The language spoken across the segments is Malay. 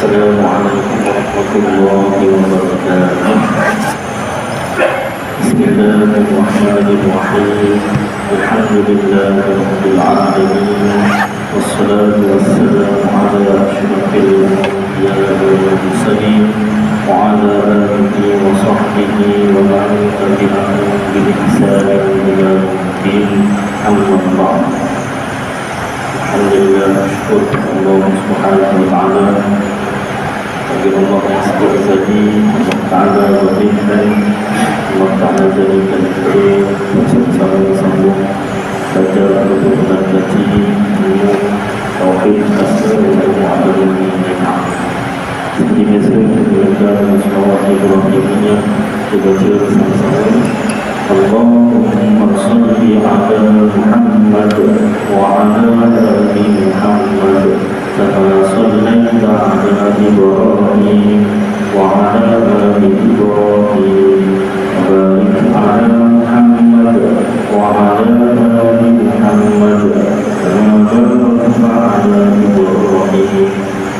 السلام عليكم ورحمة الله وبركاته. بسم الله الرحمن الرحيم. الحمد لله رب العالمين، والصلاة والسلام على أشرف الأنبياء والمرسلين وعلى آله وصحبه ومن تبعهم بإحسان إلى يوم الدين. أما بعد، alhamdulillah, syukur Allah Subhanahu wa taala. Bagi Allah yang sebut tadi, Allah Taala berikan, Allah Taala jadikan kita bersama-sama sambung baca al-Quran kaji ilmu tauhid asal dan ilmu agama. Seperti biasa kita belajar selawat Ibrahimiyya, kita baca bersama-sama. Allahumma salli ala Muhammad wa ala ali Muhammad kama sallaita ala Ibrahim wa ala ali Ibrahim wa barik ala Muhammad wa ala ali Muhammad kama barakta ala Ibrahim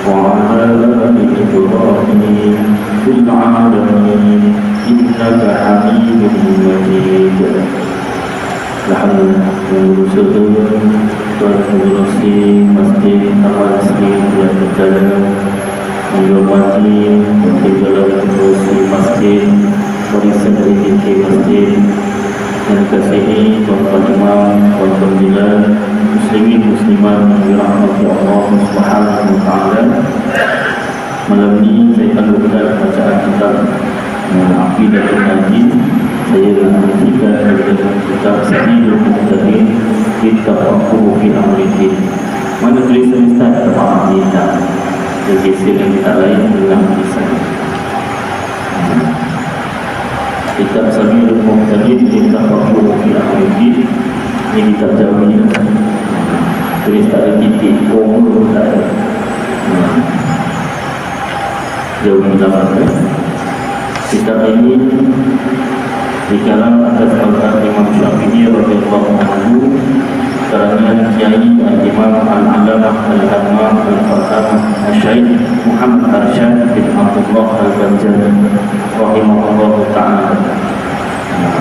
wa ala ali Ibrahim fil alamin innaka Hamidum Majid. Alhamdulillah, Tuan Pengurusi Masjid Taman Sri yang berjalan menghormati Tuan Pengurusi Masjid Warisan Rezeki Masjid yang dikasihi Tuan Imam, Tuan Bilal, Muslimin Muslimat yang dirahmati Allah Subhanahu wa taala. Malam ini saya akan membaca bacaan kitab Aqidah Al-Haji. Saya mengajikan dengan kitab Sabilul Muqtadin, kitab Tafaqquh fi Amriddin. Mana tulisan Ustaz Taman kita? Jadi sila kita lain dengan tulisan kitab Sabilul Muqtadin, kitab Tafaqquh fi Amriddin. Ini kitab Jawi. Tulis tak ada titik, koma tak ada. Jauh mendapat. Kitab ini dikarang atas perkataan Imam Syafi'i radhiyallahu anhu, karangan Kiai Al-Imam Al-Alamah Al-Hammam Al-Fatamah Al-Syaikh Muhammad Arsyad bin Abdullah Al-Banjar rahimahullahu ta'ala,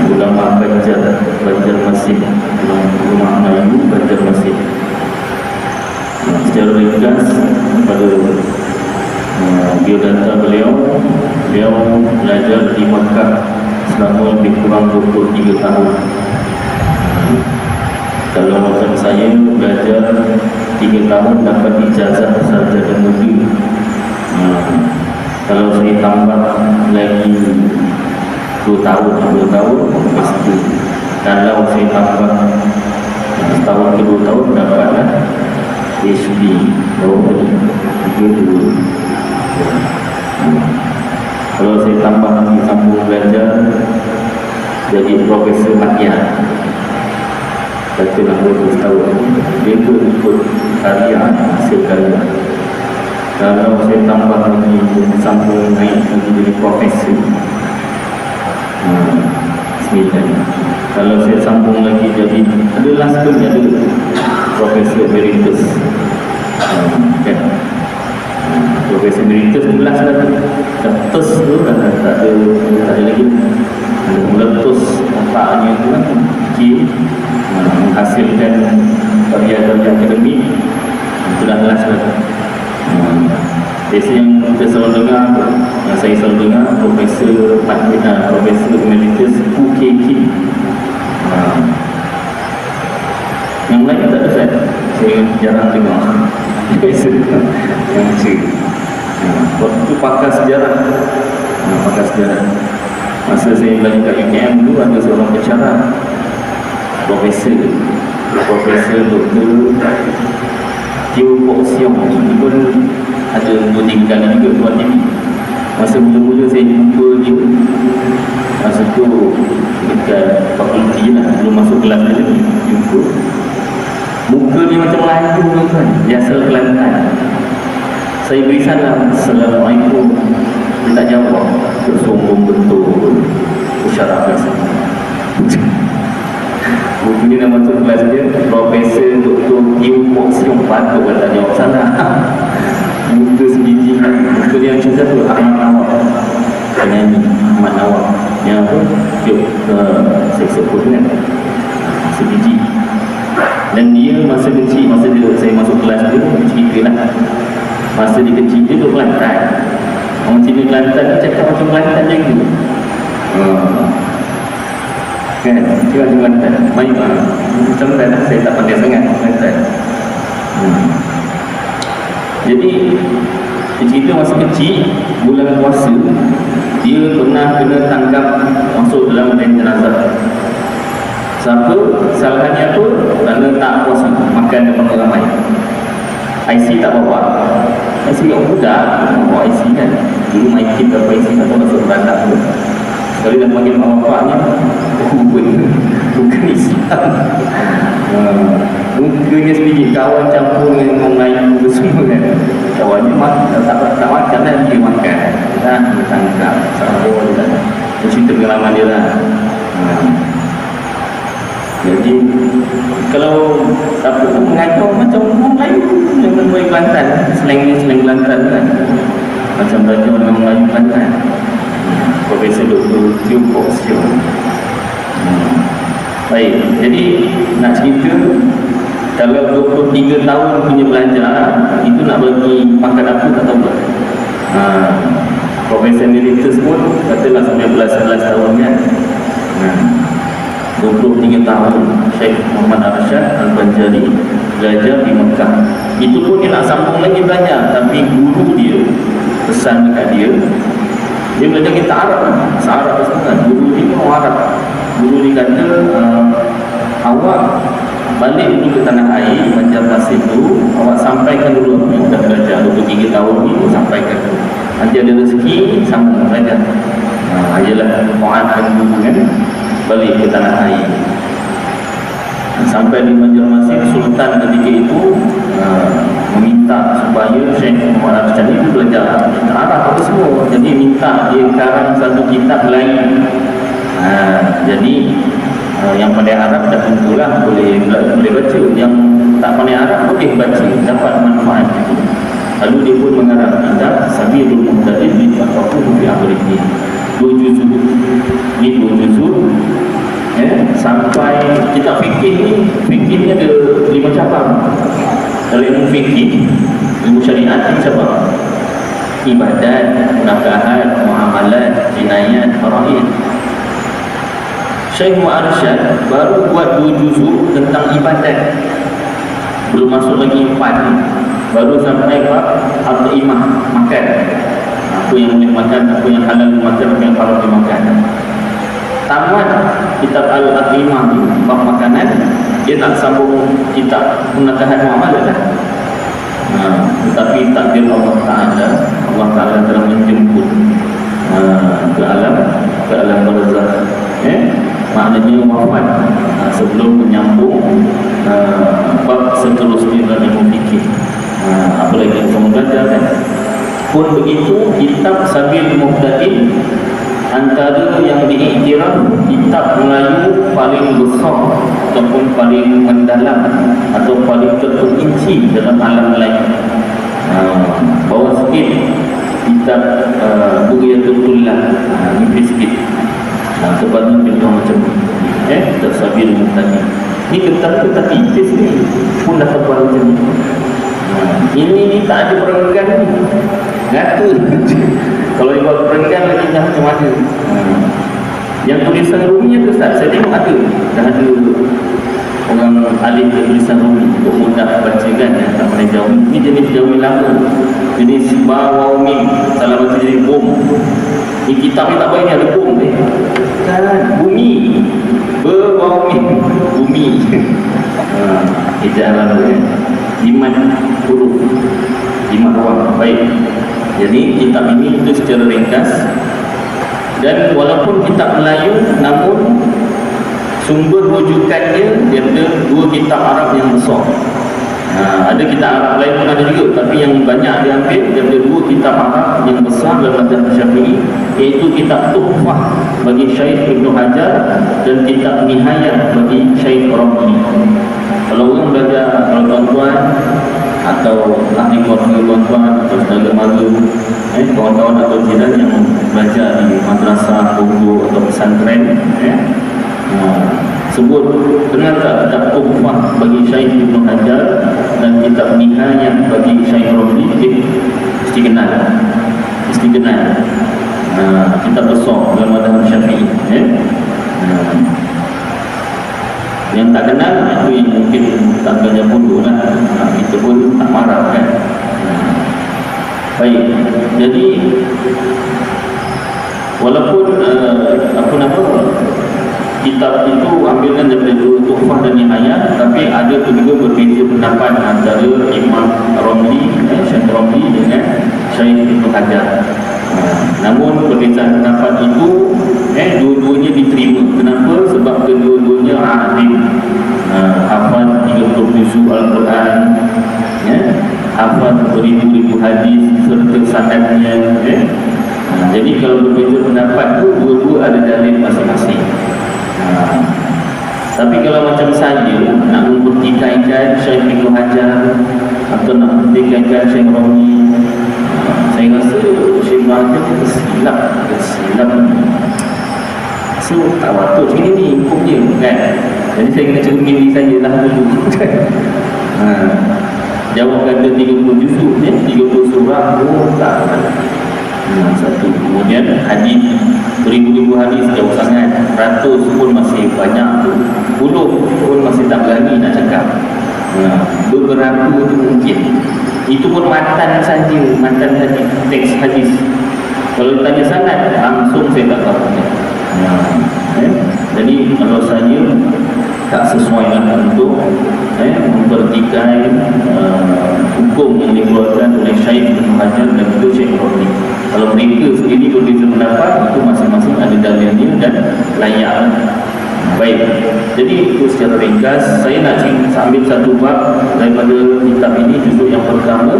ulama Banjarmasin, ulama Melayu Banjarmasin. Secara ringkas pada biodata beliau belajar di Makkah selama lebih kurang 23 tahun. Kalau macam saya belajar 3 tahun dapat ijazah sarjana muda. Kalau saya tambah lagi 2 tahun pasti. Kalau saya tambah setahun ke 2 tahun dapatlah PhD. Kalau saya tambah lagi sambung belajar jadi profesor Makia, satu nak 12 tahun, dia tu ikut karya, hasil karya. Kalau saya tambah lagi sambung naik lagi jadi profesor, bismillah. Kalau saya sambung lagi jadi, ada last pun ada profesor emeritus, kan? Profesor emeritus tu last lagi. Ketus tu kan tak ada lagi. Meletus otaknya tu kan, fikir, menghasilkan karya-karya akademik. Itulah last lagi. Biasa yang kita selalu dengar, yang saya selalu dengar, Profesor emeritus UKK. Yang lain tak ada saya jarang dengar. Biasa yang cik. Waktu itu pakar sejarah. Masa saya belajar kat UKM dulu, ada seorang pensyarah, Profesor Dr. Teo Kok Siong. Dia pun ada meninggal juga buat ini. Masa mula-mula saya jumpa dia, masa tu dekat fakulti lah, belum masuk kelas dia jumpa. Muka dia macam Melayu kan, dia asal Kelantan. Saya beri salam, Assalamualaikum. Dia tak jawab, sombong betul. Usyarah biasa. Bukunya nama tu kelas dia, Profesor Dr. Teo Kok Siong. Patut tak jawab salah. Muka sebiji. Buku yang cerita tu Ahmad Nawab, penyanyi Ahmad Nawab yang apa, yuk saya sebut kan, sebiji. Dan dia masa kecil, masa dia, saya masuk kelas tu, cerita lah, masa dia kecil dia duduk Kelantan. Orang Cina Kelantan dia cakap macam Kelantan je gitu. Kan, dia macam Kelantan. Main macam Kelantan, saya tak pandai sangat Kelantan. Jadi dia cerita masa kecil, bulan puasa, dia pernah kena tangkap masuk dalam tent jenazah. Siapa? Salahnya apa? Kerana tak puasa, makan depan ramai. IC tak bawa. IC kat budak, bawa IC kan. Dulu main kit apa IC tak tahu masuk beranak tu. Sekali dah panggil mak bapaknya, bukan Islam. Mungkinnya sedikit kawan campur dengan orang Melayu tu semua kan. Kawannya tak makan dan dia makan. Dah ditangkap. Sama dia dah. Dia cerita pengalaman dia lah. Jadi kalau apa tu mengajar macam orang Melayu dengan orang Kelantan, slang Kelantan kan. Macam belajar dengan orang Melayu Kelantan. Profesor Dr. Teo Kok Siu. Baik, jadi nak cerita kalau 23 tahun punya belajar itu nak bagi makan apa tak tahu tak. Profesor Emeritus pun katalah 19 tahun kan. 23 tahun Syekh Muhammad Arsyad Al-Banjari belajar di Mekah. Itu pun dia nak sambung lagi belajar, tapi guru dia pesan dekat dia belajar kita Arab kan, se-Arab kan. Guru dia pun Arab. Guru dia kata awak balik dulu ke tanah air Banjarmasin tu, awak sampaikan dulu yang dah belajar 23 tahun ni, sampaikan dulu. Nanti ada rezeki sambung belajar. Ialah mu'adkan dulu kan, balik ke tanah air. Sampai di Banjarmasin, Sultan ketika itu meminta supaya Syekh Muhammad Arsyad itu belajar Arab apa semua. Jadi minta dia karang satu kitab lain. Jadi yang pandai Arab dah tentulah boleh baca. Yang tak pandai Arab boleh baca, dapat manfaat itu. Lalu dia pun mengarang kitab Sabilul Muhtadin bi Tafaqquh fi Amrihi. 2 juzuk. Ini 2 juzuk. Sampai kitab fikihnya ada 5 cabang. Dalam ilmu fikih, ilmu syariat ni cabang: ibadat, nakahat, muamalat, jinayat, faraid. Syekh Muhammad Arsyad baru buat 2 juzuk tentang ibadat, belum masuk lagi 4 ni. Baru sampai bab al-imah, makan, apa yang boleh makan, apa yang halal dimakan, apa yang haram dimakan. Tamat kitab al-imah ni, bab makanan, dia tak sambung kitab nakahat muamalah dah. Tetapi takdir Allah Ta'ala telah menjemput ke alam barzakh. Maknanya wafat sebelum menyambung bab seterusnya dalam ilmu fikih. Apalagi kamu belajar kan. Pun begitu, kitab Sabil Muhtadin antara yang diiktiraf kitab Melayu paling besar ataupun paling mendalam atau paling terperinci dalam alam Melayu. Bawah sikit kitab Bughiyatul Tullah, ini sikit. Sebabnya kita macam kitab Sabil Muhtadin. Ini kitab tipis ni pun dah tebal macam ni. Ini tak ada perenggan ni, ngata. Kalau buat perenggan lagi dah macam mana. Yang tulisan Rumi tu Ustaz, saya tengok ada. Dah ada orang alih tulisan Rumi untuk mudah baca kan, yang tak pandai jauh. Ini jenis jauh lama, jenis Bawawmi. Salah baca jadi bom. Ini kitab ni tak boleh ni ada bom ni kan, bumi Bawawmi, bumi. Kita alam tu Jimat huruf, jimat ruang. Baik, jadi kitab ini itu secara ringkas. Dan walaupun kitab Melayu, namun sumber rujukannya dia ada 2 kitab Arab yang besar. Ada kitab Arab lain pun ada juga, tapi yang banyak diambil dia ada 2 kitab Arab yang besar dalam mazhab Syafi'i, iaitu kitab Tuhfah bagi Syekh Ibnu Hajar dan kitab Nihayah bagi Syekh Ramli. Kalau orang belajar, kalau tuan-tuan atau ahli keluarga tuan-tuan atau saudara mara, kawan-kawan atau jiran yang belajar di madrasah, pondok atau pesantren, sebut kenal tak kitab Tuhfah bagi Syekh Ibn Hajar dan kitab Nihayah bagi Syekh Romli? Mesti kenal, mesti kenal. Kitab besar dalam mazhab Syafi'i. Yang tak kenal itu yang mungkin tak belajar pondok lah. Kita pun tak marah kan. Baik, jadi walaupun kitab itu ambilkan daripada Tuhfah dan Nihayah, tapi ada juga berbeza pendapat antara Imam Romli, Syekh Romli dengan Syekh Ibn Hajar. Namun perbezaan pendapat itu dua-duanya diterima. Kenapa? Sebab kedua-duanya alim, hafal 30 juzuk Al-Quran, hafal beribu-ribu hadis serta sanadnya. Jadi kalau berbeza pendapat tu, dua-dua ada dalil masing-masing. Tapi kalau macam saya nak mempertikaikan Syekh Ibn Hajar atau nak mempertikaikan Syekh Romli, saya rasa Syekh Ibn Hajar tersilap. So tak patut macam ni hukumnya kan. Jadi saya kena cermin diri saya lah dulu kan. Jawab kata 30 juzuk 30 surah, tak. Satu. Kemudian hadis, beribu-ribu hadis jauh sangat, ratus pun masih banyak tu, puluh pun masih tak berani nak cakap. Beberapa tu mungkin. Itu pun matan saja, matan hadis, teks hadis. Kalau tanya sangat, langsung saya tak tahu. Jadi kalau saya tak sesuai untuk mempertikai hukum yang dikeluarkan oleh Syekh Ibn Hajar dan juga Syekh Romli. Kalau mereka sendiri berbeza pendapat, itu masing-masing ada dalilnya dan layak. Baik, jadi itu secara ringkas. Saya nak ambil satu bab daripada kitab ini, juzuk yang pertama,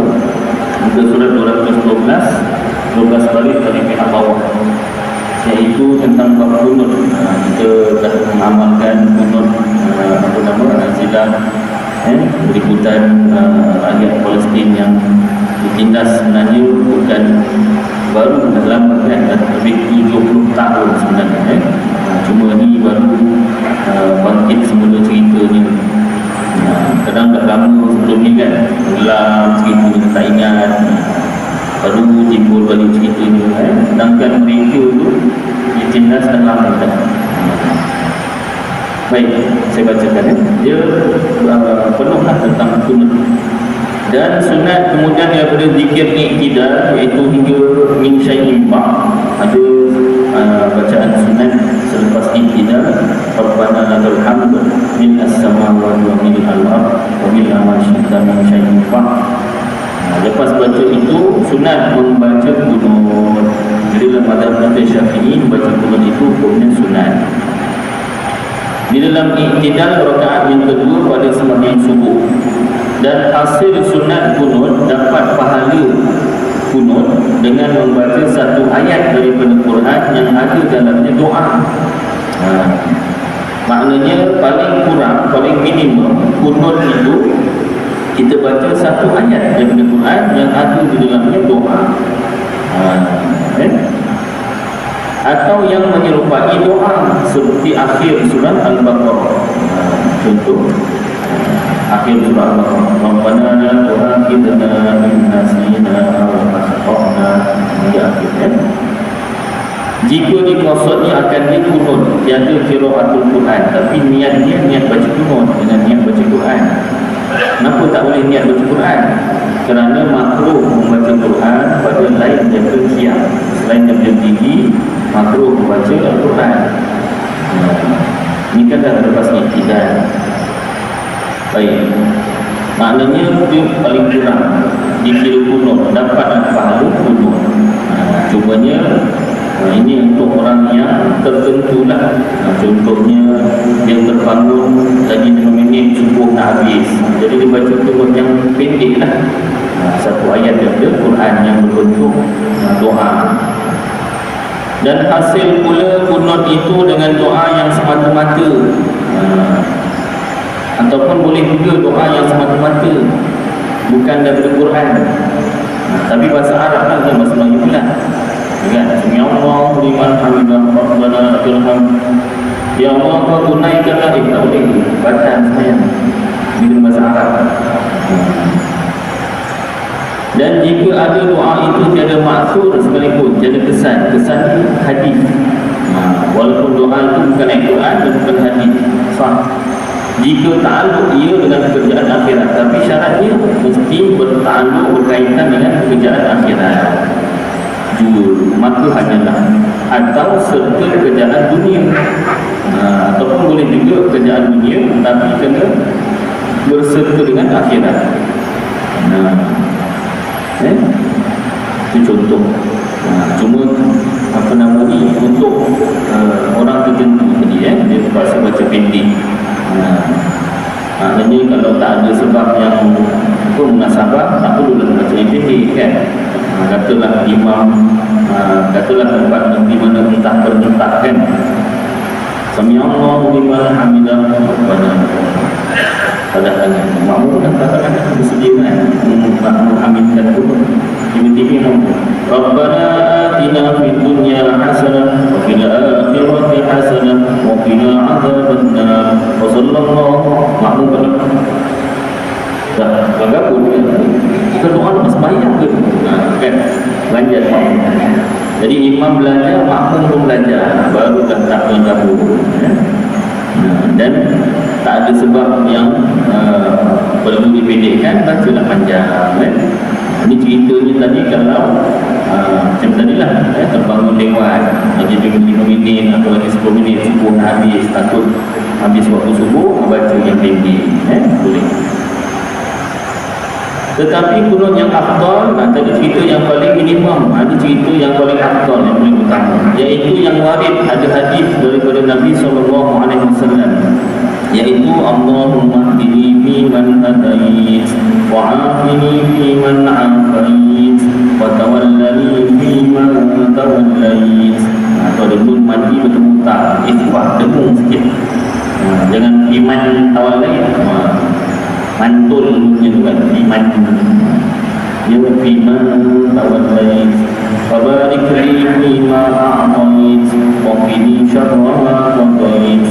muka surat 212 balik dari pihak bawah, iaitu tentang bab kunut. Kita dah mengamalkan kunut Nazilah, berikutan rakyat Palestin yang ditindas sebenarnya bukan baru dalam kan, lebih 70 tahun sebenarnya. Cuma ni baru bangkit semula ceritanya. Kadang dah lama sebelum ni kan, gelam cerita tak ingat, baru timbul balik ceritanya. Sedangkan mereka tu ditindas dan lama dah. Baik, saya bacakan dia penuhlah tentang sunat dan sunat. Kemudian daripada zikir iktidal, iaitu hingga min syai'in ba', ada bacaan sunat selepas iktidal. Rabbana lakal hamd min as-samawati wa min al-ardh wa min ma syi'ta min syai'in ba'. Lepas baca itu, sunat membaca kunut. Jadi dalam mazhab Syafi'i, membaca kunut itu hukumnya sunat. Di dalam iktidal rakaat yang kedua pada sembahyang subuh. Dan hasil sunat kunut, dapat pahala kunut dengan membaca satu ayat daripada Quran yang ada dalamnya doa. Maknanya paling kurang, paling minimum kunut itu kita baca satu ayat daripada Quran yang ada di dalamnya doa. Atau yang menyerupai doa seperti akhir surah Al-Baqarah. Contoh akhir surah Al-Baqarah, Rabbana la tu'akhidna in nasina wa akhtana, hingga akhirnya. Jika dimaksudnya akan dikunut, tiada qiraatul Quran, tapi niatnya niat baca kunut dengan niat baca Quran. Kenapa tak boleh niat baca Quran? Kerana makruh membaca Quran pada lain daripada qiyam. Selain daripada tinggi, makruh membaca Al-Quran. Ini kan dah lepas iktidal. Baik, maknanya dia paling kurang dikira kunut, dapat pahala kunut. Cumanya ini untuk orang yang tertentu lah. Contohnya dia terbangun lagi 5 minit subuh nak habis, jadi dia baca kunut yang pendek lah, satu ayat daripada Quran yang berbentuk doa. Dan hasil pula kunut itu dengan doa yang semata-mata, ataupun boleh juga doa yang semata-mata. bukan daripada Quran. Tapi bahasa Arab kan, bahasa Melayu pula kan. Ya Allah liman hamidah rabbana lakal hamd. Ya Allah kau tunaikanlah, tak boleh baca sayang dengan bahasa Arab. Dan jika ada doa itu tiada maksud sekalipun, tiada kesan hadis. Walaupun doa itu bukan Al-Quran dan bukan hadis, sah. Jika ta'aluk ia dengan pekerjaan akhirat, tapi syaratnya mesti berkaitan dengan pekerjaan akhirat juga, maka hanyalah, atau serta pekerjaan dunia, ataupun boleh juga pekerjaan dunia tapi kena berserta dengan akhirat. Itu contoh. Cuma apa nama ni, untuk orang tertentu tadi dia terpaksa baca pendek. Maknanya kalau tak ada sebab yang munasabah, tak perlu lah baca yang pendek kan. Katalah imam, katalah tempat di mana entah perintah kan, Sami Allahu liman hamidah rabbana. Pada tangan makmum dan katakan bersedia kan menghamidkan tu tiba-tiba ngomong Rabbana atina fid dunya hasanah wa fil akhirati hasanah wa qina adzabannar wa sallallahu makmum dah bagaimana pun kita doa lepas bayar ke kan lanjut. Jadi imam belajar, makmum pun belajar, baru dah tak bergabung. Dan tak ada sebab yang perlu dipendekkan, bacalah panjang kan. Ini ceritanya tadi kalau macam tadilah terbangun lewat jadi 5 minit atau lagi 10 minit subuh habis, takut habis waktu subuh, baca yang pendek boleh. Tetapi kunut yang afdal, tadi cerita yang paling minimum, ada cerita yang paling afdal, yang paling utama, iaitu yang warid, ada hadis daripada Nabi SAW, iaitu Allahumma hdini fi man hadait wa afini fi man afait wa tawallani fi man tawallait. Atau ada pun mati bertemu tak istighfar, dengung sikit, jangan iman tawallait, mantul punya tu kan, iman ya fiman tawallait wa barik li fima a'tait wa qini syarra ma qadait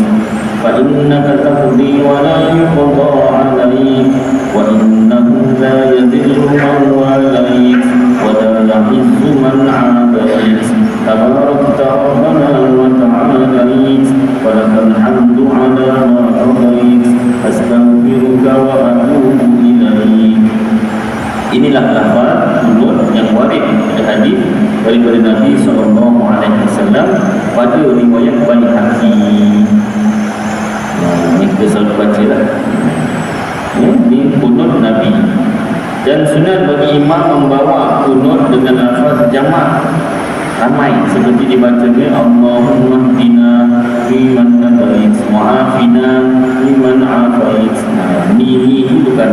fa innaka taqdi wa la yuqda 'alaik wa innahu la yadhillu man walait wa la yu'izzu man 'adait tabarakta rabbana wa ta'alait wa lakal hamdu 'ala ma qadait astaghfiruka wa atubu ilaik. Inilah lafaz kunut yang warid ada hadis daripada Nabi SAW pada riwayat Bani Hakim. Ini kita selalu baca lah. Ini kunut Nabi. Dan sunat bagi imam membawa kunut dengan lafaz jamak ramai, seperti dibacanya Allahumma hdina fiman hadait wa afina fiman afait. Ini bukan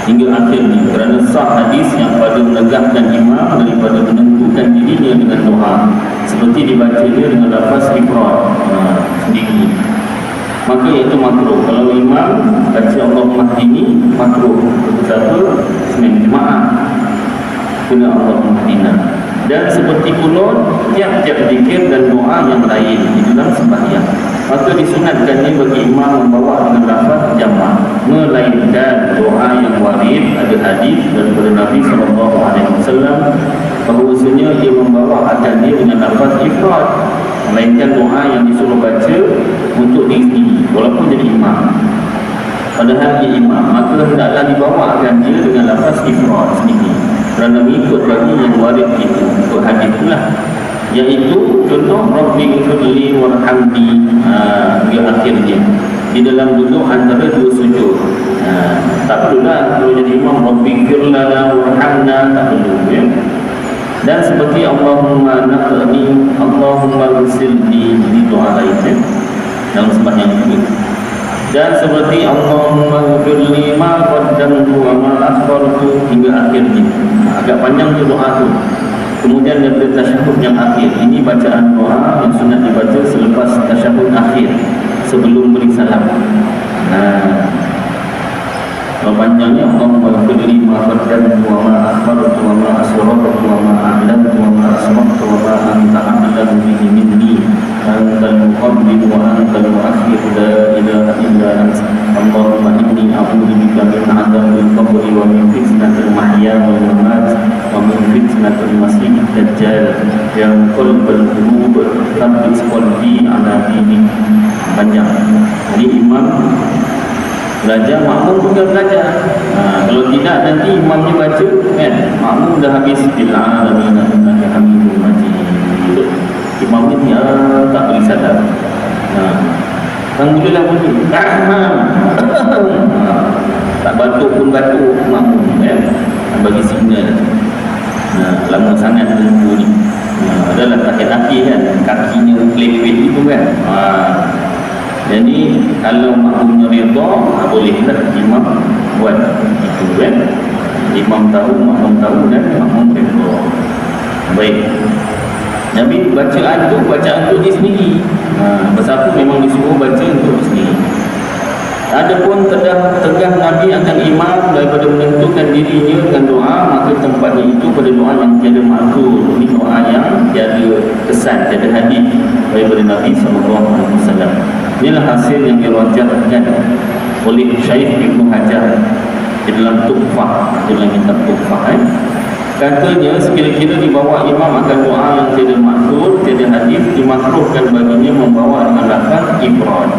hingga akhirnya, kerana sah hadis yang pada menegakkan imam daripada menentukan dirinya dengan doa, seperti dibacanya dengan lafaz ifrad sendiri, maka itu makruh. Kalau imam baca Allahumma hdini, makruh. Satu semen jemaah kena Allahumma hdina. Dan seperti kunut tiap-tiap zikir dan doa yang lain di dalam sembahyang, maka disunatkannya bagi imam membawa dengan lafaz jamak, melainkan doa yang warid ada hadis daripada Nabi SAW bahawasanya dia membawa akan dia dengan lafaz ifrad, melainkan doa yang disuruh baca untuk diri sendiri walaupun jadi imam, padahal dia imam, maka hendaklah dibawakan dia dengan lafaz ifrad sendiri, kerana mengikut bagi yang warid itu, untuk hadis itulah, iaitu contoh Rabbi ghfirli warhamni di akhirnya, di dalam duduk antara dua sujud. Tak perlulah kalau jadi imam Rabbi ghfirlana warhamna, tak perlu ya. Dan seperti Allahumma naqni, Allahumma ghfirli, di doa lain ya, dalam sembahyang itu. Dan seperti Allahumma ghfirli ma qaddamtu wa ma akhartu, hingga akhirnya. Agak panjang tu doa tu. Kemudian daripada tasyahud yang akhir, ini bacaan doa yang sunat dibaca selepas tasyahud akhir sebelum beri salam. Kalau panjangnya Allahumma ighfirli ma qaddamtu wa ma akhartu wa ma asrartu wa ma a'lantu wa ma asraftu wa ma anta a'lamu bihi minni antal muqaddim wa antal mu'akhir la ilaha illa anta Allahumma inni a'udzu bika min 'adzabil qabri wa min fitnatil mahya wal mamat wa min fitnatil masiihid dajjal ya qalbal qulub thabbit qalbi 'ala dinik. Panjang. Jadi imam belajar, makmum juga belajar. Kalau tidak nanti imamnya baca kan, makmum dah habis bil alamin innaka hamidum majid. Imamnya dia tak boleh sadar. Kan mulalah bunyi. Tak batuk pun batuk makmum kan. Bagi signal. Lama sangat tunggu ni. Adalah sakit hati kan, kakinya kelipit itu kan. Jadi kalau makmumnya redha, bolehlah imam buat itu kan. Imam tahu, makmum tahu dan makmum redha. Baik. Nabi bacaan tu dia sendiri. Pasal apa memang disuruh baca untuk sendiri. Adapun tegah Nabi akan imam daripada menentukan dirinya dengan doa, maka tempatnya itu pada doa yang tiada makruh. Ini doa yang tiada kesan, tiada hadis daripada Nabi SAW. Inilah hasil yang dirajahkan oleh Syekh Ibnu Hajar di dalam Tuhfah, dalam kitab Tuhfah. Katanya sekira-kira dibawa imam akan doa yang tiada makruh, tiada hadis, dimakruhkan baginya membawa dengan lafaz ifrad.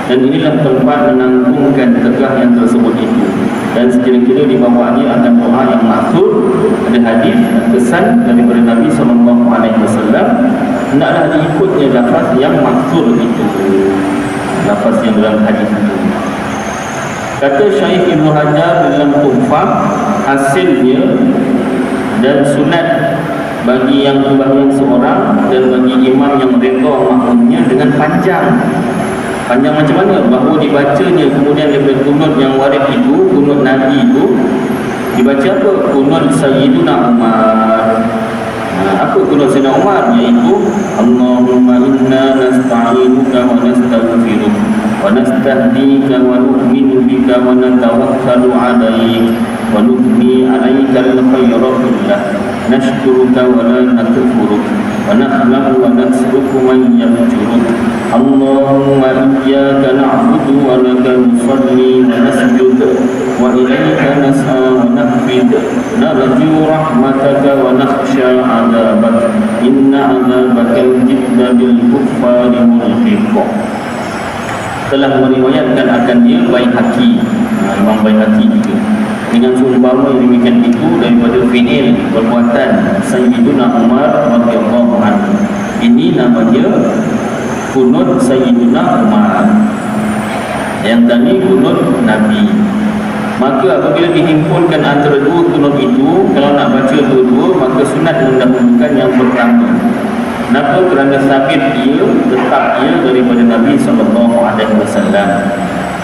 Dan inilah tempat menanggungkan tegah yang tersebut itu. Dan sekira-kira dibawanya akan doa yang maksud, ada hadis kesan daripada Nabi SAW, hendaklah diikutnya lafaz yang maksud itu, lafaz yang dalam hadis itu. Kata Syekh Ibnu Hajar dalam Tuhfah, hasilnya dan sunat bagi yang sembahyang seorang dan bagi imam yang redha makmumnya dengan panjang. Panjang macam mana? Bahawa dibacanya kemudian daripada kunut yang warid itu, kunut Nabi itu dibaca apa? Kunut Sayyiduna Umar. Apa kunut Sayyidina Umar? Iaitu Allahumma inna nasta'inuka wa nastaghfiruka wa nastahdika wa nu'minu bika wa natawakkalu 'alaik wa nuthni 'alaika al-khayra kullah nashkuruka wa la nakfuruka wa nahlahu wa nasruku man yafjuruka Allahumma iyyaka na'budu wa laka nusalli wa nasjud wa ilaika nas'a wa nahfid narju rahmataka wa nakhsha 'adzabak inna 'adzabaka jidda bil kuffari mulhiq. Telah meriwayatkan akan dia Baihaqi, Imam Baihaqi juga, dengan seumpama yang demikian itu daripada fi'il perbuatan Sayyiduna Umar radhiyallahu anhu. Ini namanya kunut Sayyiduna Umar, yang tadi kunut Nabi. Maka apabila dihimpunkan antara dua kunut itu, kalau nak baca dua-dua, maka sunat mendahulukan yang pertama. Kenapa? Kerana sabit dia, tetap dia daripada Nabi SAW.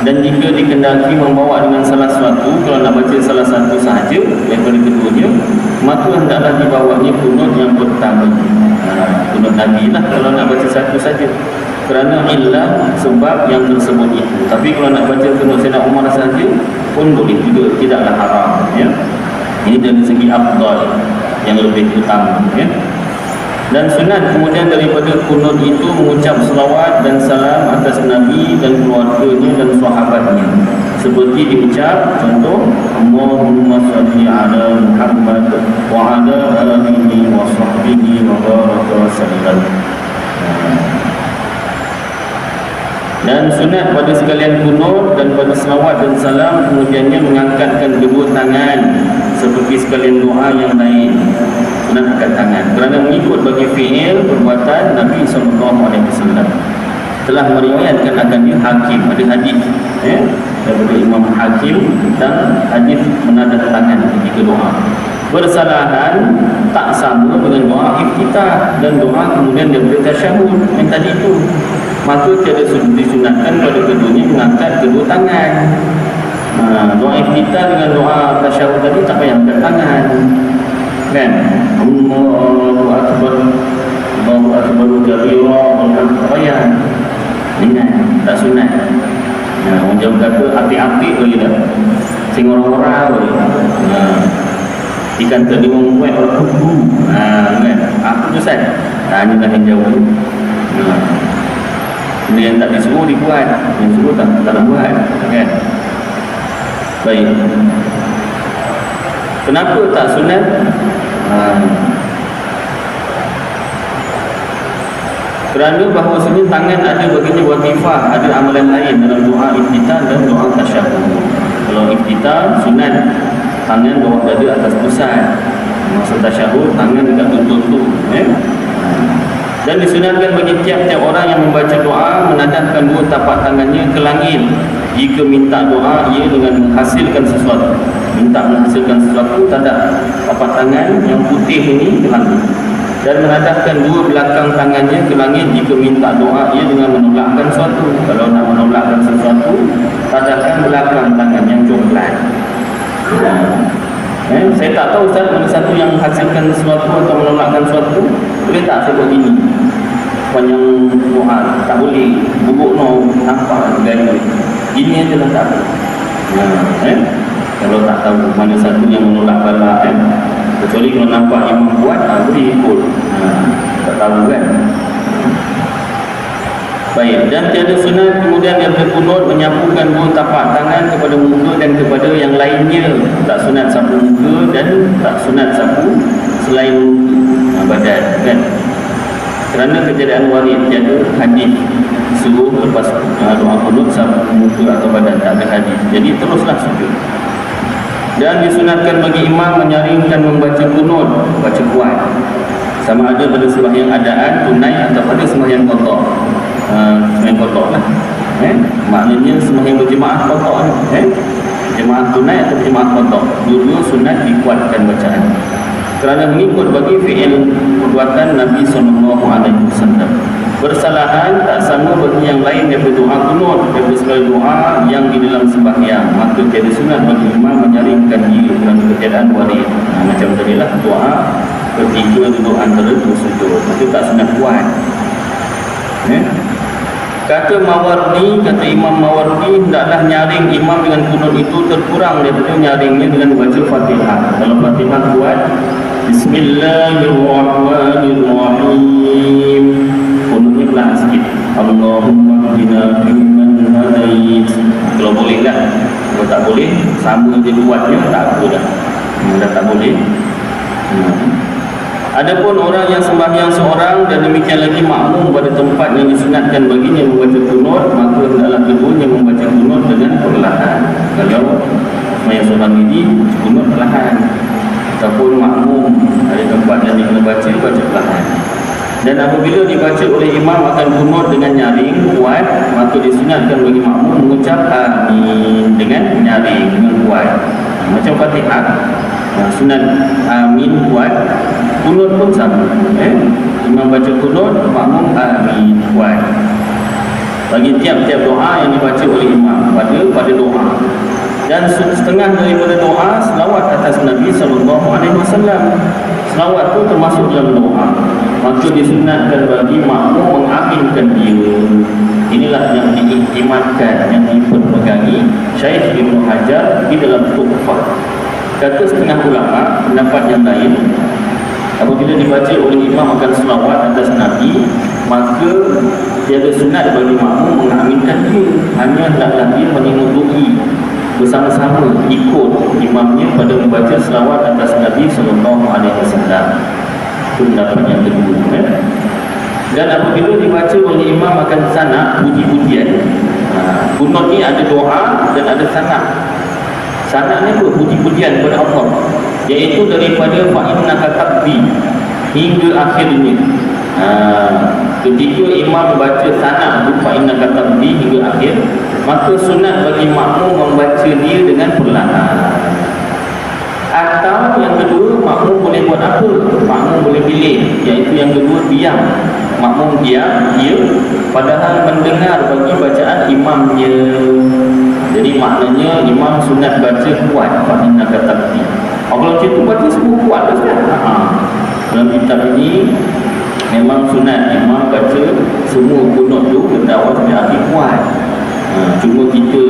Dan jika dikendaki membawa dengan salah satu, kalau nak baca salah satu sahaja daripada keduanya, maka hendaklah dibawanya kunut yang pertama, kunut Nabi lah kalau nak baca satu saja, kerana illah sebab yang tersebut itu. Tapi kalau nak baca kunut Sayyidina Umar saja pun boleh juga, tidaklah haram ya. Ini dari segi afdal yang lebih utama ya. Dan sunat kemudian daripada kunut itu mengucap selawat dan salam atas Nabi dan keluarganya dan sahabatnya, seperti diucap contoh Allahumma salli ala Muhammad wa ala alihi wa sahbihi wa baraka sallam. Dan sunat pada sekalian kunut dan pada selawat dan salam kemudiannya mengangkatkan kedua tangan seperti sekalian doa yang lain. Sunat angkat tangan kerana mengikut bagi fi'il perbuatan Nabi SAW. Telah meriwayatkan akan dia Hakim, ada hadis daripada Imam Hakim tentang hadis menadah tangan ketika doa. Bersalahan tak sama dengan doa iftitah dan doa kemudian daripada tasyahud yang tadi itu. Maka tiada disunatkan pada keduanya mengangkat kedua tangan. Doa iftitah dengan doa tasyahud tadi tak payah angkat tangan kan. Allahu Akbar, Allahu Akbar kabira, Alhamdulillah. Ingat, tak sunat. Orang jauh kata api-api boleh tak? sing orang-orang boleh. Ikan tadi orang buat orang kubu. Kan? Apa tu Ustaz? Ini dah yang jauh. Ini yang tak disuruh dibuat, yang suruh tak nak buat, kan? Baik. Kenapa tak sunat? Kerana bahawasanya tangan ada baginya watifah, ada amalan lain dalam doa iftitah dan doa tasyahud. Kalau iftitah sunat tangan bawah dada atas pusat. Masa tasyahud tangan dekat tutup-tutup, Dan disunatkan bagi tiap-tiap orang yang membaca doa menadahkan dua tapak tangannya ke langit jika minta doa ia dengan menghasilkan sesuatu. Minta menghasilkan sesuatu, tadak tapak tangan yang putih ini ke langit. Dan menadahkan dua belakang tangannya ke langit jika minta doa ia dengan menolakkan sesuatu. Kalau nak menolakkan sesuatu, tadahkan belakang tangan yang coklat. Saya tak tahu Ustaz mana satu yang menghasilkan sesuatu atau menolakkan sesuatu. Boleh tak saya buat gini? Panjang doa, tak boleh. Bubuk no, nampak gaya. Gini aja lah tak boleh. Kalau tak tahu mana satu yang menolak bala, kecuali kalau nampak imam buat, boleh ikut. Tak tahu kan? Baik, dan tiada sunat kemudian yang berkunut menyapukan dua tapak tangan kepada muka dan kepada yang lainnya. Tak sunat sapu muka dan tak sunat sapu selain badan, kan? Kerana kejadian warid tiada hadis suruh lepas doa kunut sapu muka atau badan, tak ada hadis. Jadi teruslah sujud. Dan disunatkan bagi imam menyaringkan membaca kunut, baca kuat. Sama ada pada sembahyang adaan, tunai atau pada sembahyang qada. Sembahyang qada lah. Maknanya sembahyang berjemaah qada ni. Jemaah tunai atau jemaah qada. Dua-dua sunat dikuatkan bacaan. Kerana mengikut bagi fi'il perbuatan Nabi SAW. Bersalahan tak sama bagi yang lain daripada doa kunut, daripada segala doa yang di dalam sembahyang. Maka tiada sunat bagi imam menyaringkan dia kerana ketiadaan warid. Macam tadilah doa ketika duduk antara dua sujud, itu tak sunat kuat. Kata Mawardi, kata Imam Mawardi, hendaklah nyaring imam dengan kunut itu terkurang daripada nyaringnya dengan baca Fatihah. Kalau Fatihah kuat, Bismillahirrahmanirrahim, kunutnya pelan sikit. Allahumma hdina fiman hadait. Kalau boleh lah. Kalau tak boleh, sama je kuatnya, tak apa dah. Dah tak boleh. Adapun orang yang sembahyang seorang dan demikian lagi makmum pada tempat yang disunatkan baginya membaca kunut, maka hendaklah keduanya membaca kunut dengan perlahan. Kalau sembahyang seorang ini kunut perlahan, ataupun makmum ada tempat yang dia kena baca perlahan. Dan apabila dibaca oleh imam akan kunut dengan nyaring kuat, maka disunatkan bagi makmum mengucap amin dengan nyaring, dengan kuat. Macam Fatihah, sunat amin kuat, kunut pun sama. Imam baca kunut, makmum amin kuat. Bagi tiap-tiap doa yang dibaca oleh imam pada doa. Dan setengah daripada doa selawat atas Nabi SAW. Selawat itu termasuk dalam doa. Maka disunatkan bagi makmum mengaminkan dia. Inilah yang diiktimatkan, yang dipegangi Syekh Ibn Hajar di dalam Tuhfah. Kata setengah ulama, pendapat yang lain, apabila dibaca oleh imam akan selawat atas Nabi, maka tiada sunat bagi makmum mengaminkan dia. Hanya hendaklah dia menyertai bersama-sama ikut imamnya pada membaca selawat atas Nabi SAW. Itu pendapat yang kedua. Dan apabila dibaca oleh imam akan sanak puji-pujian. Kunut ni ada doa dan ada sanak. Sanak ni apa? Puji-pujian kepada Allah, iaitu daripada fa'innaka taqdi hingga akhirnya. Ketika imam baca sanak tu fa'innaka taqdi hingga akhir, maka sunat bagi makmum membaca dia dengan perlahan. Atau yang kedua, makmum boleh buat apa? Makmum boleh pilih, iaitu yang kedua diam. Makmum diam, dia padahal mendengar bagi bacaan imamnya. Jadi maknanya imam sunat baca kuat fa'innaka taqdi. Kalau macam tu baca semua kuat dah kan? Dalam kitab ini memang sunat imam baca semua kunut tu dari awal sampai akhir kuat. Cuma kita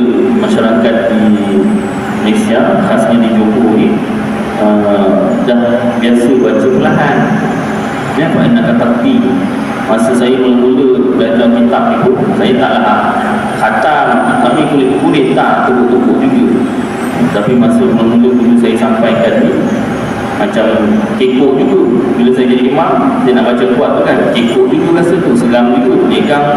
masyarakat di Malaysia, khasnya di Johor ni, dah biasa baca perlahan. Ya, Pak nak kata masa saya mula-mula belajar kitab itu, saya taklah khatam, tapi kulit-kulit tak tubuh-tubuh juga. Tapi masa mula-mula dulu saya sampaikan ni, macam kekok juga. Bila saya jadi imam, saya nak baca kuat tu kan, kekok juga rasa tu, seram juga, pegang.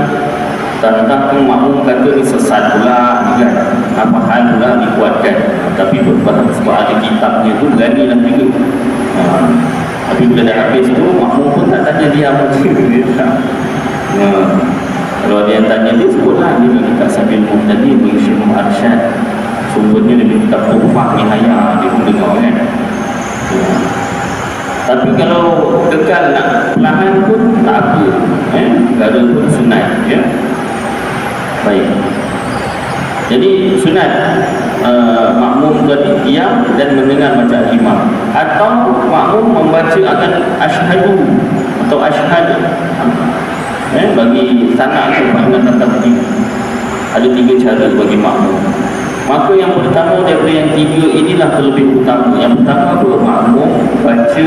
Tentang makmum kata ni sesat pula kan, apa hal pula dikuatkan. Tapi sebab ada kitabnya tu, beranilah juga. Tapi bila dah habis tu, makmum pun tak tanya dia apa dia. Kalau dia tanya dia, sebutlah dia kitab Sabil Muhtadi bagi Syekh Muhammad Arsyad. Sumbernya dia kitab Tuhfah Nihayah, dia pun dengar kan. Tapi kalau kekal nak perlahan pun tak apa, ada pun sunat, ya. Baik. Jadi sunat makmum tadi diam dan mendengar bacaan imam, atau makmum membaca akan asyhadu atau asyhad, bagi sanak atau pandangan tetapi ada 3 cara bagi makmum. Maka yang pertama daripada yang 3 inilah terlebih utama. Yang pertama apa? Makmum baca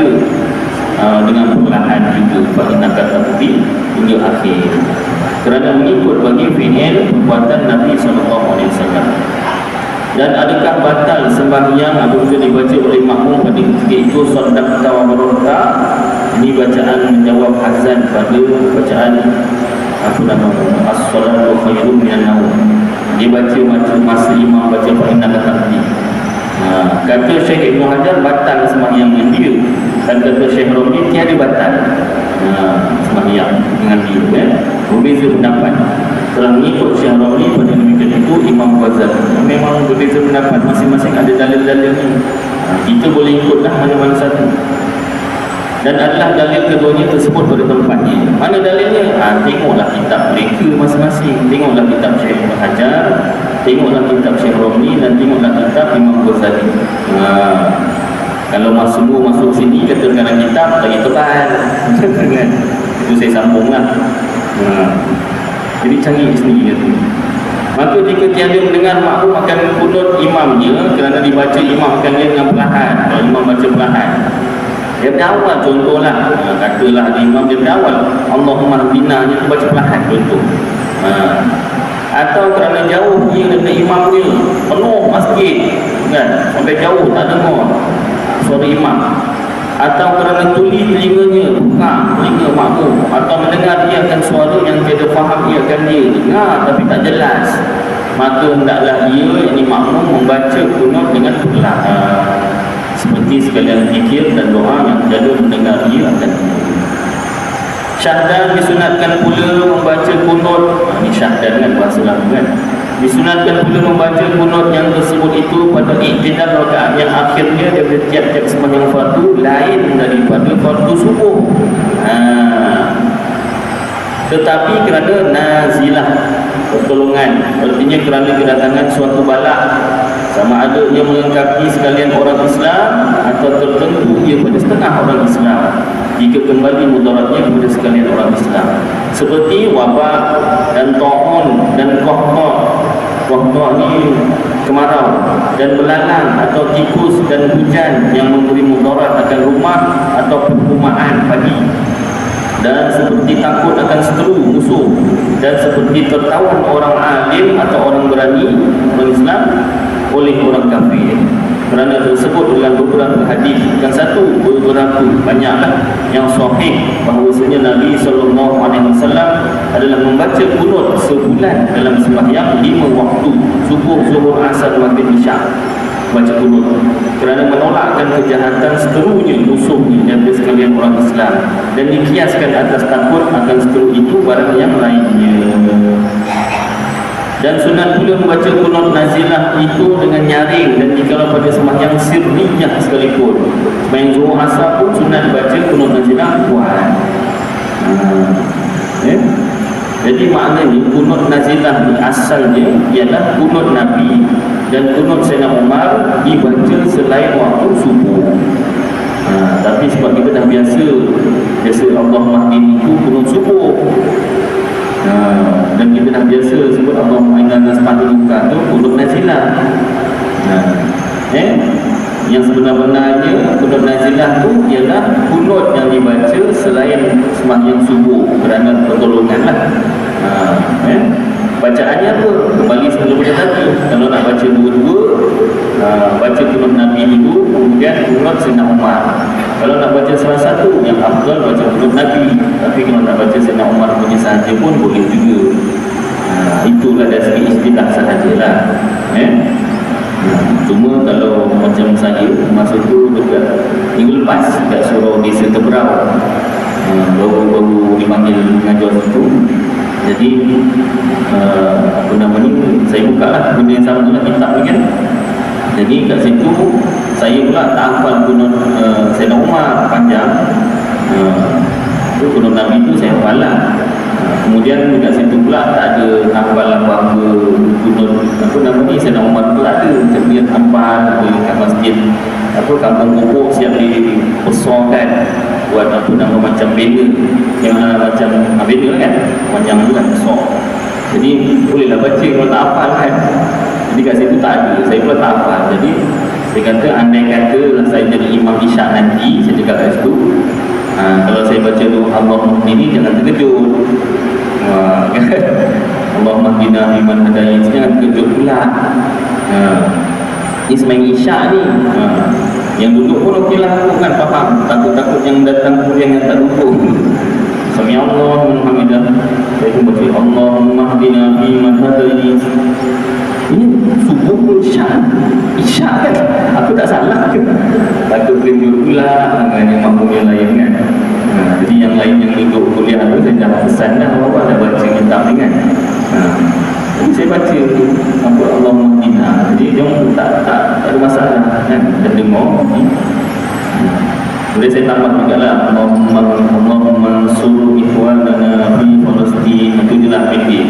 dengan perlahan juga pandangan tetapi hingga akhir, kerana mengikut bagi fi'il perbuatan Nabi SAW. Dan adakah batal sembahyang apabila dibaca oleh makmum pada ketika itu sadaqta wa barata? Ini bacaan menjawab azan pada bacaan apa nama as-salatu khairun minan naum. Dia baca macam masa imam baca fa'inna tadi. Kata Syekh Ibn Hajar batal sembahyang dia, dan kata Syekh Romli tiada batal sembahyang dengan dia, berbeza pendapat. Telah mengikut Syekh Romli pada demikian itu Imam Ghazali. Memang berbeza pendapat, masing-masing ada dalil-dalil ni. Kita boleh ikutlah mana-mana satu. Dan adalah dalil keduanya tersebut pada tempatnya. Mana dalilnya? Tengoklah kitab mereka masing-masing. Tengoklah kitab Syekh Ibn Hajar, tengoklah kitab Syekh Romli, dan tengoklah kitab Imam Ghazali. Kalau semua masuk sini kata dalam kitab lagi tebal kan? Itu saya sambunglah. Jadi canggih sendiri tu. Maka jika tiada mendengar, makmum akan kunut imamnya, kerana dibaca imam akan dia dengan perlahan. Kalau imam baca perlahan, dia awal contohlah, katalah ada imam dia awal Allahumma rabbina, dia baca perlahan contoh. Atau kerana jauh dia daripada imamnya, penuh masjid kan, sampai jauh tak dengar suara imam, atau kerana tuli telinganya, buka telinga makmum, atau mendengar dia akan suara yang tiada faham ia akan dia dengar tapi tak jelas, maka hendaklah ia, ini makmum, membaca kunut dengan perlahan, seperti sekalian zikir dan doa yang tiada mendengar ia akan dia. Syahdan disunatkan pula membaca kunut. Ini syahdan kan bahasa Arab kan. Disunatkan pula membaca kunut yang tersebut itu pada iktidal rakaat yang akhirnya daripada tiap-tiap sembahyang fardu lain daripada fardu subuh. Tetapi kerana nazilah, pertolongan, artinya kerana kedatangan suatu bala, sama ada ia melengkapi sekalian orang Islam atau tertentu ia pada setengah orang Islam, jika kembali mudaratnya kepada sekalian orang Islam, seperti wabak dan ta'un dan qahqah. Qahqah ni kemarau, dan belalang atau tikus dan hujan yang memberi mudarat akan rumah atau perumahan padi, dan seperti takut akan seteru musuh, dan seperti tertawan orang alim atau orang berani berislam oleh orang kafir. Kerana tersebut dalam beberapa hadis, bukan satu, beberapa, banyaklah yang sahih bahawasanya Nabi SAW adalah membaca kunut sebulan dalam sembahyang 5 waktu, subuh, zuhur, asar, maghrib, isyak, baca kunut, kerana menolakkan kejahatan seterunya musuhnya daripada sekalian orang Islam, dan dikiaskan atas takut akan seteru itu barang yang lainnya. Dan sunat pula membaca kunut nazilah itu dengan nyaring, dan jikalau pada sembahyang sirriyah sekalipun, sembahyang zuhur asar pun sunat baca kunut nazilah kuat. Jadi maknanya kunut nazilah ni asalnya ialah kunut Nabi dan kunut Sayyidina Umar dibaca selain waktu subuh. Tapi sebab kita dah biasa Allahumma hdini itu kunut subuh, dan kita dah biasa sebut Allahumma inna nas'aluka tu kunut nazilah. Yang sebenar-benarnya kunut nazilah tu ialah kunut yang dibaca selain sembahyang subuh kerana pertolongan lah. Bacaannya apa? Kembali sebelum tadi, kalau nak baca dua-dua, baca kunut Nabi dulu, kemudian kunut Sayyidina Umar. Kalau nak baca salah satu, yang afdal baca kunut Nabi. Tapi kalau nak baca Sayyidina Umar punya sahaja pun boleh juga. Itulah dari segi istilah sahajalah. Cuma kalau macam saya, masa tu dekat minggu lepas dekat surau desa Teberau, baru dipanggil mengajar situ. Jadi apa nama ni, saya buka lah benda yang sama lah, kitab ni kan. Jadi kat situ saya pula tak hafal kunut Sayyidina Umar panjang. Tu kunut Nabi tu saya hafal lah. Kemudian dekat situ pula tak ada hafal apa-apa kunut apa nama ni Sayyidina Umar tu tak ada. Macam dia hafal kat masjid apa kampung pokok siap dibesarkan buat apa nama macam banner yang macam banner kan, panjang tu kan besar. Jadi bolehlah baca kalau tak hafal kan. Jadi kat situ tak ada, saya pula tak hafal. Jadi saya kata andai kata saya jadi imam isyak nanti, saya cakap kat situ, kalau saya baca tu Allahumma ini jangan terkejut. Allahumma hdina fiman hadayt, jangan terkejut pula. Ini sembahyang isyak ni. Yang duduk pun okeylah, aku kan faham. Takut-takut yang datang kemudian yang tak duduk. Sami Allah Alhamdulillah. Saya pun baca Allahumma hdina fiman hadayt. Ini subuh pun isyak kan? Aku tak salah ke? Takut terkejut pula dengan yang makmum yang lain kan. Jadi yang lain yang duduk kuliah tu saya dah pesan dah bahawa dah baca kitab ni kan. Jadi saya baca apa Allahumma hdina. Jadi dia tak ada masalah kan, dah dengar. Boleh saya tambah juga lah Allahumma suruh ikhwanana fi Palestin. Itu je lah pendek.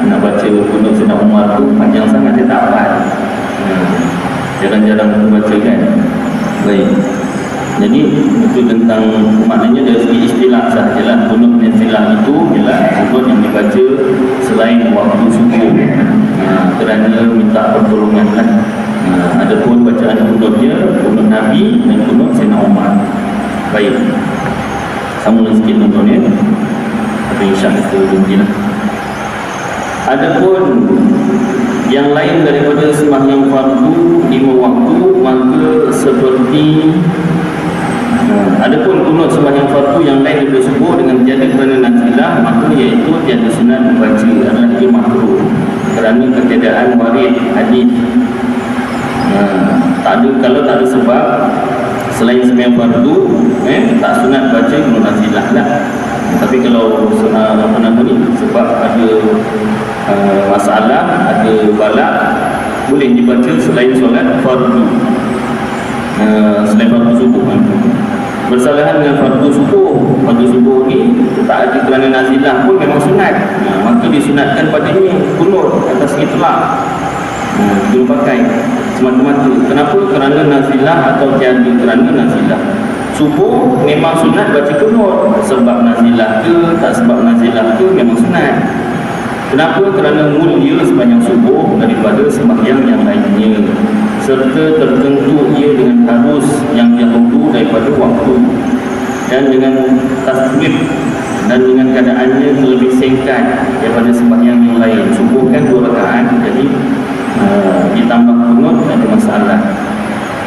Nak baca kunut Sayyidina Umar tu panjang sangat, saya tak hafal. Jarang-jarang baca kan. Baik. Jadi itu tentang maknanya dari segi istilah sahajalah. Kunut istilah itu ialah kunut yang dibaca selain waktu subuh kerana minta pertolongan kan. Adapun bacaan kunutnya kunut Nabi dan kunut Sayyidina Umar. Baik, sambung sikit tuan-tuan ya. Tapi insya-Allah kita berhentilah. Adapun yang lain daripada sembahyang fardu 5 waktu, maka seperti adapun kunut sembahyang fardu yang lain daripada subuh dengan tiada kerana nazilah, maka iaitu tiada sunat membaca adalah ia makruh kerana ketiadaan warid hadis. Tak ada, kalau tak ada sebab selain sembahyang fardu tak sunat baca kunut nazilah lah. Tapi kalau apa nama ni, sebab ada masalah, ada balak, boleh dibaca selain solat fardu, selain fardu subuh. Bersalahan dengan fardu subuh, fardu subuh ni tak ada kerana nazilah pun memang sunat. Maka disunatkan padanya kunut atas itlaq. Kita pakai semata-mata. Kenapa? Kerana nazilah atau tiada kerana nazilah. Subuh memang sunat baca kunut, sebab nazilah ke tak sebab nazilah ke memang sunat. Kenapa? Kerana mulia sepanjang subuh daripada sembahyang yang lainnya, serta tertentu ia dengan harus yang dahulu daripada waktu, dan dengan tasbih, dan dengan keadaannya lebih singkat daripada sembahyang yang lain. Subuh kan 2 rakaat, jadi ditambah kunut ada masalah,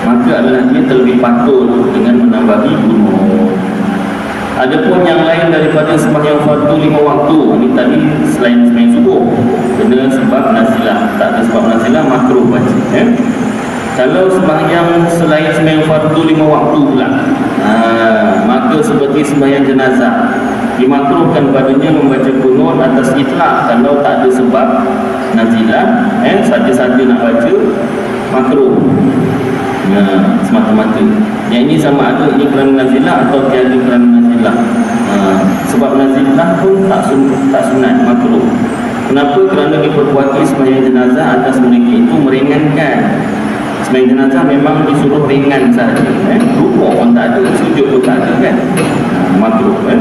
maka adalah dia terlebih patut dengan menambahi kunut. Adapun yang lain daripada sembahyang fardu 5 waktu, ini tadi selain sembahyang subuh, kena sebab nazilah. Tak ada sebab nazilah, makruh baca. Kalau sembahyang selain sembahyang fardu 5 waktu pula, maka seperti sembahyang jenazah, dimakruhkan padanya membaca kunut atas itlaq kalau tak ada sebab nazilah. Saja-saja nak baca makruh. Semata-mata. Yang ini sama ada ini kerana nazilah atau tiada kerana nazilah. Sebab nazilah pun tak sunat, makruh. Kenapa? Kerana diperbuati sembahyang jenazah atas mereka itu meringankan. Sembahyang jenazah memang disuruh ringan sahaja. Rukuk pun tak ada, sujud pun tak ada kan. Makruh kan.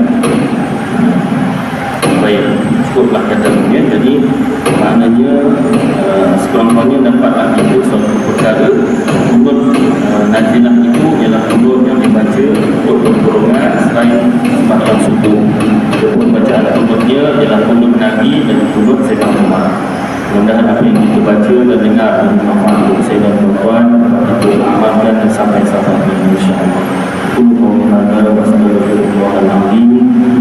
Baik. ikutlah katanya. Jadi maknanya sekurang-kurangnya dapatlah itu suatu perkara. Kunut nazilah itu ialah kunut yang dibaca untuk pertolongan selain sembahyang subuh. Adapun bacaan kunutnya ialah kunut Nabi dan kunut Sayyidina Umar. Mudah-mudahan apa yang kita baca dan dengar bermanfaat untuk saya dan tuan-tuan, kita amalkan dan sampai-sampai insya-Allah. Qul hadza wa astaghfirullahalazim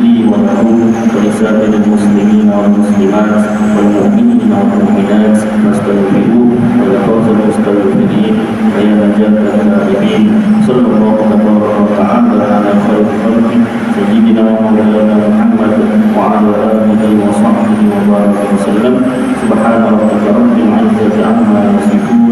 li wa lakum wa lisa'iril muslimina wal muslimat wal mu'minina wal mu'minat fastaghfiruhu wa la tawzul mustaghfirin wa ya najatan al-ghaibin. Sallallahu alaihi wa ta'ala ala khairil khalqi sayyidina wa maulana Muhammad wa ala alihi wa sahbihi wa baraka wa sallam. Subhana rabbika rabbil izzati amma yasifun